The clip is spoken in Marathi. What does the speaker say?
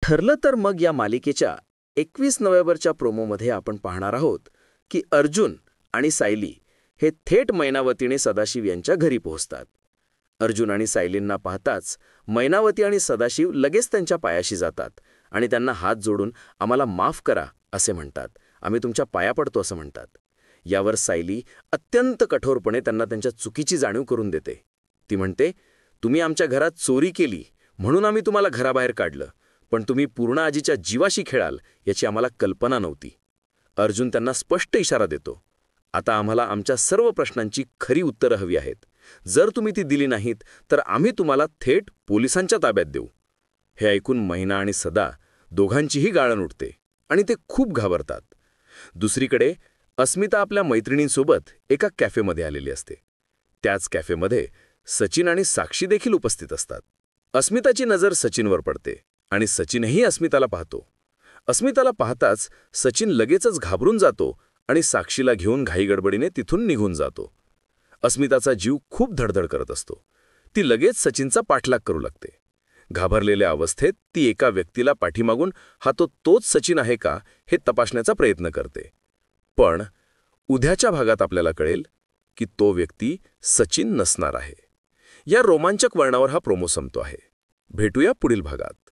ठरलं तर मग या मालिकेच्या 21 नोव्हेंबरच्या प्रोमोमध्ये आपण पाहणार आहोत की अर्जुन आणि सायली हे थेट मैनावतीने सदाशिव यांच्या घरी पोहोचतात. अर्जुन आणि सायलींना पाहताच मैनावती आणि सदाशिव लगेच त्यांच्या पायाशी जातात आणि त्यांना हात जोडून आम्हाला माफ करा असे म्हणतात. आम्ही तुमच्या पाया पडतो असं म्हणतात. यावर सायली अत्यंत कठोरपणे त्यांना त्यांच्या चुकीची जाणीव करून देते. ती म्हणते, तुम्ही आमच्या घरात चोरी केली म्हणून आम्ही तुम्हाला घराबाहेर काढलं, पण तुम्ही पूर्ण आजीच्या जीवाशी खेळाल याची आम्हाला कल्पना नव्हती. अर्जुन त्यांना स्पष्ट इशारा देतो, आता आम्हाला आमच्या सर्व प्रश्नांची खरी उत्तरं हवी आहेत. जर तुम्ही ती दिली नाहीत तर आम्ही तुम्हाला थेट पोलिसांच्या ताब्यात देऊ. हे ऐकून मैना आणि सदा दोघांचीही गाळण उठते आणि ते खूप घाबरतात. दुसरीकडे अस्मिता आपल्या मैत्रिणींसोबत एका कॅफेमध्ये आलेली असते. त्याच कॅफेमध्ये सचिन आणि साक्षी देखील उपस्थित असतात. अस्मिताची नजर सचिनवर पडते आणि सचिनही अस्मिताला पाहतो. अस्मिताला पाहताच सचिन लगेचच घाबरून जातो आणि साक्षीला घेऊन घाईगडबडीने तिथून निघून जातो. अस्मिताचा जीव खूप धडधड करत असतो. ती लगेच सचिनचा पाठलाग करू लागते. घाबरलेल्या अवस्थेत ती एका व्यक्तीला पाठीमागून हा तोच सचिन आहे का हे तपासण्याचा प्रयत्न करते. पण उद्याच्या भागात आपल्याला कळेल की तो व्यक्ती सचिन नसणार आहे. या रोमांचक वर्णावर हा प्रोमो संपतो आहे. भेटूया पुढील भागात.